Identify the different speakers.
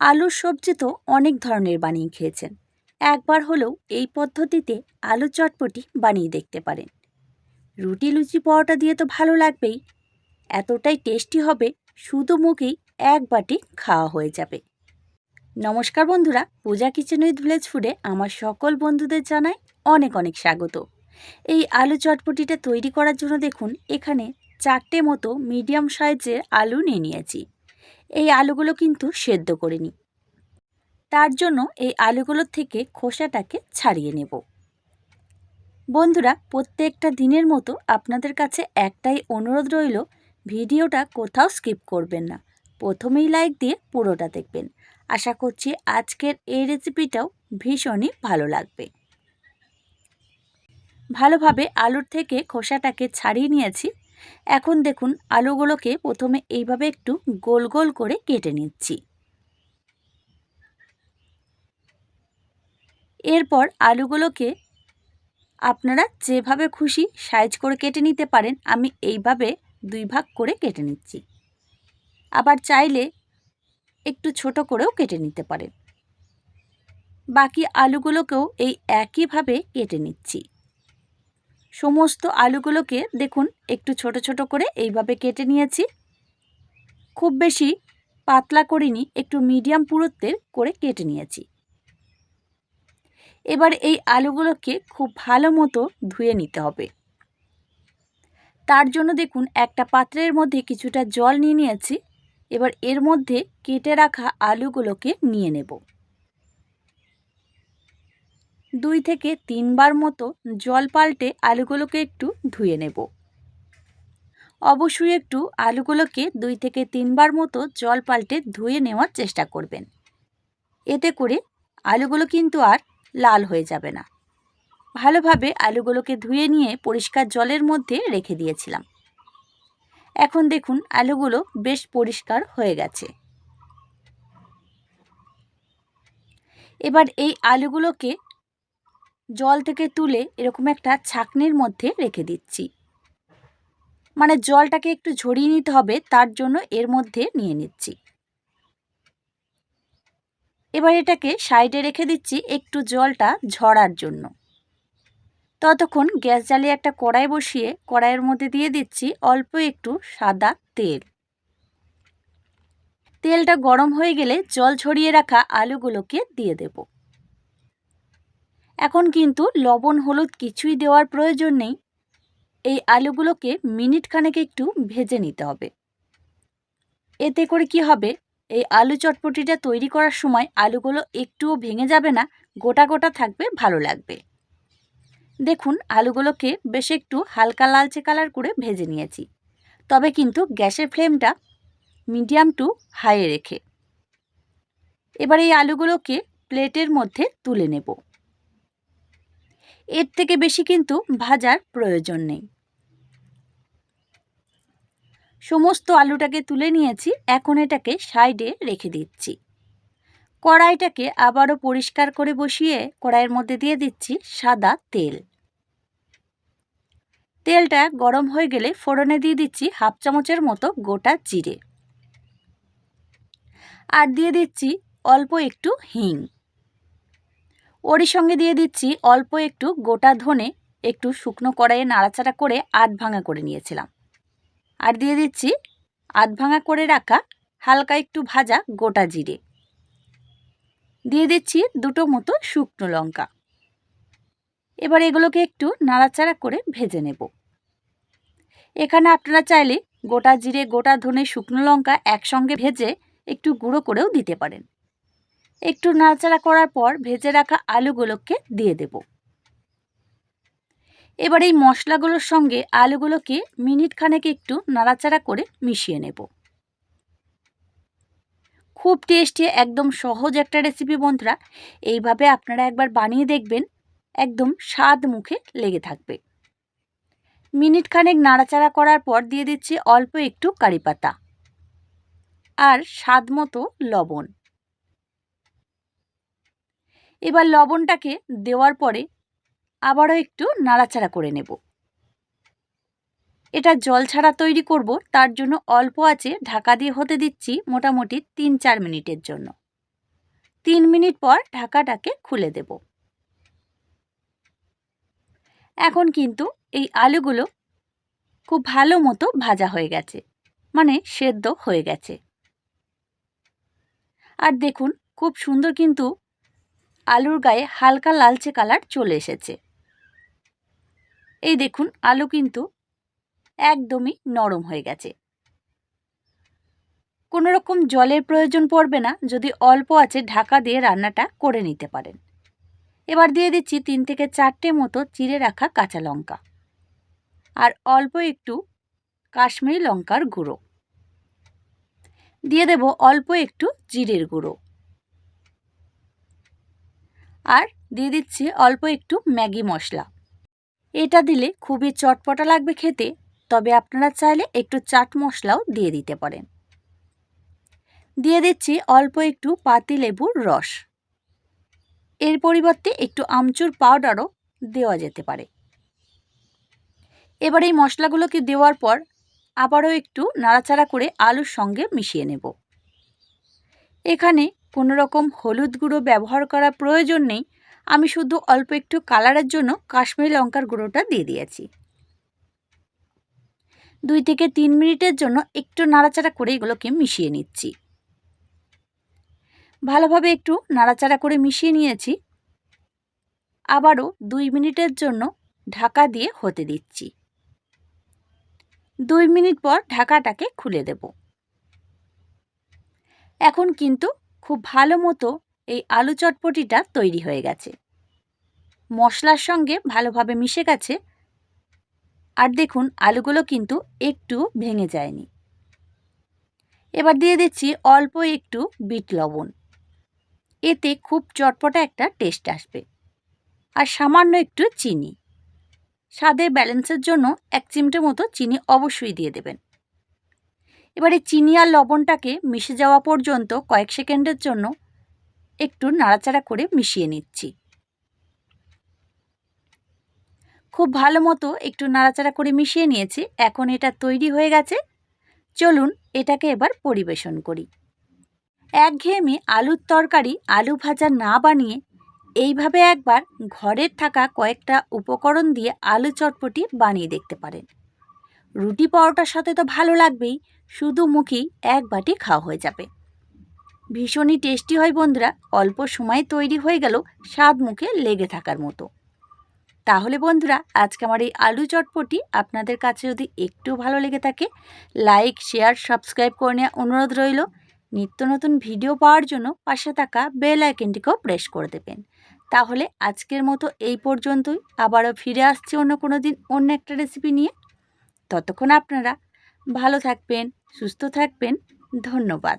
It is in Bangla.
Speaker 1: আলুর সবজি তো অনেক ধরনের বানিয়ে খেয়েছেন। একবার হলেও এই পদ্ধতিতে আলু চটপটি বানিয়ে দেখতে পারেন। রুটি লুচি পরোটা দিয়ে তো ভালো লাগবেই, এতটাই টেস্টি হবে, শুধু মুখেই এক বাটি খাওয়া হয়ে যাবে। নমস্কার বন্ধুরা, পূজা কিচেন উইথ ভিলেজ ফুডে আমার সকল বন্ধুদের জানাই অনেক অনেক স্বাগত। এই আলু চটপটিটা তৈরি করার জন্য দেখুন এখানে 4টে মতো মিডিয়াম সাইজের আলু নিয়েছি। এই আলুগুলো কিন্তু সেদ্ধ করিনি, তার জন্য এই আলুগুলোর থেকে খোসাটাকে ছাড়িয়ে নেব। বন্ধুরা, প্রত্যেকটা দিনের মতো আপনাদের কাছে একটাই অনুরোধ রইল, ভিডিওটা কোথাও স্কিপ করবেন না, প্রথমেই লাইক দিয়ে পুরোটা দেখবেন। আশা করছি আজকের এই রেসিপিটাও ভীষণই ভালো লাগবে। ভালোভাবে আলুর থেকে খোসাটাকে ছাড়িয়ে নিয়েছি। এখন দেখুন আলুগুলোকে প্রথমে এইভাবে একটু গোল গোল করে কেটে নিচ্ছি। এরপর আলুগুলোকে আপনারা যেভাবে খুশি সাইজ করে কেটে নিতে পারেন। আমি এইভাবে 2 ভাগ করে কেটে নিচ্ছি, আবার চাইলে একটু ছোট করেও কেটে নিতে পারেন। বাকি আলুগুলোকেও এই একইভাবে কেটে নিচ্ছি। সমস্ত আলুগুলোকে দেখুন একটু ছোট ছোট করে এইভাবে কেটে নিয়েছি। খুব বেশি পাতলা করিনি, একটু মিডিয়াম পুরুত্বের করে কেটে নিয়েছি। এবার এই আলুগুলোকে খুব ভালো মতো ধুয়ে নিতে হবে। তার জন্য দেখুন একটা পাত্রের মধ্যে কিছুটা জল নিয়েছি। এবার এর মধ্যে কেটে রাখা আলুগুলোকে নিয়ে নেব। 2 থেকে 3 বার মতো জল পাল্টে আলুগুলোকে একটু ধুয়ে নেব। অবশ্যই একটু আলুগুলোকে 2 থেকে 3 বার মতো জল পাল্টে ধুয়ে নেওয়ার চেষ্টা করবেন। এতে করে আলুগুলো কিন্তু আর লাল হয়ে যাবে না। ভালোভাবে আলুগুলোকে ধুয়ে নিয়ে পরিষ্কার জলের মধ্যে রেখে দিয়েছিলাম। এখন দেখুন আলুগুলো বেশ পরিষ্কার হয়ে গেছে। এবার এই আলুগুলোকে জল থেকে তুলে এরকম একটা ছাঁকনির মধ্যে রেখে দিচ্ছি। মানে জলটাকে একটু ঝরিয়ে নিতে হবে, তার জন্য এর মধ্যে নিয়ে নিচ্ছি। এবার এটাকে সাইডে রেখে দিচ্ছি একটু জলটা ঝরার জন্য। ততক্ষণ গ্যাস জ্বালিয়ে একটা কড়াই বসিয়ে কড়াইয়ের মধ্যে দিয়ে দিচ্ছি অল্প একটু সাদা তেল। তেলটা গরম হয়ে গেলে জল ঝরিয়ে রাখা আলুগুলোকে দিয়ে দেব। এখন কিন্তু লবণ হলুদ কিছুই দেওয়ার প্রয়োজন নেই। এই আলুগুলোকে মিনিট খানেক একটু ভেজে নিতে হবে। এতে করে কি হবে, এই আলু চটপটিটা তৈরি করার সময় আলুগুলো একটুও ভেঙে যাবে না, গোটা গোটা থাকবে, ভালো লাগবে। দেখুন আলুগুলোকে বেশ একটু হালকা লালচে কালার করে ভেজে নিয়েছি, তবে কিন্তু গ্যাসের ফ্লেমটা মিডিয়াম টু হাইয়ে রেখে। এবার এই আলুগুলোকে প্লেটের মধ্যে তুলে নেব। এর থেকে বেশি কিন্তু ভাজার প্রয়োজন নেই। সমস্ত আলুটাকে তুলে নিয়েছি, এখন এটাকে সাইডে রেখে দিচ্ছি। কড়াইটাকে আবারও পরিষ্কার করে বসিয়ে কড়াইয়ের মধ্যে দিয়ে দিচ্ছি সাদা তেল। তেলটা গরম হয়ে গেলে ফোড়নে দিয়ে দিচ্ছি 1/2 চামচের মতো গোটা জিরে, আর দিয়ে দিচ্ছি অল্প একটু হিং। ওরই সঙ্গে দিয়ে দিচ্ছি অল্প একটু গোটা ধনে, একটু শুকনো কড়াইয়ে নাড়াচাড়া করে আধ ভাঙা করে নিয়েছিলাম। আর দিয়ে দিচ্ছি আধ ভাঙা করে রাখা হালকা একটু ভাজা গোটা জিরে। দিয়ে দিচ্ছি 2টো মতো শুকনো লঙ্কা। এবার এগুলোকে একটু নাড়াচাড়া করে ভেজে নেব। এখানে আপনারা চাইলে গোটা জিরে গোটা ধনে শুকনো লঙ্কা একসঙ্গে ভেজে একটু গুঁড়ো করেও দিতে পারেন। একটু নাড়াচাড়া করার পর ভেজে রাখা আলুগুলোকে দিয়ে দেব। এবার এই মশলাগুলোর সঙ্গে আলুগুলোকে মিনিট খানেক একটু নাড়াচাড়া করে মিশিয়ে নেব। খুব টেস্টি, একদম সহজ একটা রেসিপি বন্ধুরা, এইভাবে আপনারা একবার বানিয়ে দেখবেন, একদম স্বাদ মুখে লেগে থাকবে। মিনিট খানেক নাড়াচাড়া করার পর দিয়ে দিচ্ছি অল্প একটু কারি পাতা আর স্বাদ মতো লবণ। এবার লবণটাকে দেওয়ার পরে আবারও একটু নাড়াচাড়া করে নেব। এটা জল ছাড়া তৈরি করব, তার জন্য অল্প আঁচে ঢাকা দিয়ে হতে দিচ্ছি মোটামুটি 3-4 মিনিটের জন্য। 3 মিনিট পর ঢাকাটাকে খুলে দেব। এখন কিন্তু এই আলুগুলো খুব ভালো মতো ভাজা হয়ে গেছে, মানে সেদ্ধ হয়ে গেছে। আর দেখুন খুব সুন্দর কিন্তু আলুর গায়ে হালকা লালচে কালার চলে এসেছে। এই দেখুন আলু কিন্তু একদমই নরম হয়ে গেছে। কোনো রকম জলের প্রয়োজন পড়বে না যদি অল্প আঁচে ঢাকা দিয়ে রান্নাটা করে নিতে পারেন। এবার দিয়ে দিচ্ছি 3 থেকে 4টে মতো চিড়ে রাখা কাঁচা লঙ্কা আর অল্প একটু কাশ্মীরি লঙ্কার গুঁড়ো। দিয়ে দেব অল্প একটু জিরের গুঁড়ো আর দিয়ে দিচ্ছি অল্প একটু ম্যাগি মশলা। এটা দিলে খুবই চটপটা লাগবে খেতে, তবে আপনারা চাইলে একটু চাট মশলাও দিয়ে দিতে পারেন। দিয়ে দিচ্ছি অল্প একটু পাতিলেবুর রস। এর পরিবর্তে একটু আমচুর পাউডারও দেওয়া যেতে পারে। এবার এই মশলাগুলোকে দেওয়ার পর আবারও একটু নাড়াচাড়া করে আলুর সঙ্গে মিশিয়ে নেব। এখানে কোনো রকম হলুদ গুঁড়ো ব্যবহার করার প্রয়োজন নেই, আমি শুধু অল্প একটু কালারের জন্য কাশ্মীরি লঙ্কার গুঁড়োটা দিয়ে দিয়েছি। 2 থেকে 3 মিনিটের জন্য একটু নাড়াচাড়া করে এগুলোকে মিশিয়ে নিচ্ছি। ভালোভাবে একটু নাড়াচাড়া করে মিশিয়ে নিয়েছি। আবারও 2 মিনিটের জন্য ঢাকা দিয়ে হতে দিচ্ছি। 2 মিনিট পর ঢাকাটাকে খুলে দেব। এখন কিন্তু খুব ভালো মতো এই আলু চটপটিটা তৈরি হয়ে গেছে। মশলার সঙ্গে ভালোভাবে মিশে গেছে আর দেখুন আলুগুলো কিন্তু একটু ভেঙে যায়নি। এবার দিয়ে দিচ্ছি অল্প একটু বিট লবণ, এতে খুব চটপটা একটা টেস্ট আসবে। আর সামান্য একটু চিনি, স্বাদের ব্যালেন্সের জন্য 1 চিমটে মতো চিনি অবশ্যই দিয়ে দেবেন। এবারে চিনি আর লবণটাকে মিশে যাওয়া পর্যন্ত কয়েক সেকেন্ডের জন্য একটু নাড়াচাড়া করে মিশিয়ে নিচ্ছি। খুব ভালো মতো একটু নাড়াচাড়া করে মিশিয়ে নিয়েছি। এখন এটা তৈরি হয়ে গেছে। চলুন এটাকে এবার পরিবেশন করি। একঘেয়েমি আলুর তরকারি, আলু ভাজা না বানিয়ে এইভাবে একবার ঘরের থাকা কয়েকটা উপকরণ দিয়ে আলু চটপটি বানিয়ে দেখতে পারেন। রুটি পরোটার সাথে তো ভালো লাগবেই, শুধু মুখেই এক বাটি খাওয়া হয়ে যাবে। ভীষণই টেস্টি হয় বন্ধুরা, অল্প সময়ে তৈরি হয়ে গেল স্বাদ মুখে লেগে থাকার মতো। তাহলে বন্ধুরা আজকে আমার এই আলু চটপটি আপনাদের কাছে যদি একটু ভালো লেগে থাকে, লাইক, শেয়ার, সাবস্ক্রাইব করে নেওয়ার অনুরোধ রইল। নিত্য নতুন ভিডিও পাওয়ার জন্য পাশে থাকা বেল আইকনটিকেও প্রেস করে দেবেন। তাহলে আজকের মতো এই পর্যন্তই। আবারও ফিরে আসছি অন্য কোনো দিন অন্য একটা রেসিপি নিয়ে। ততক্ষণ আপনারা ভালো থাকবেন, সুস্থ থাকবেন। ধন্যবাদ।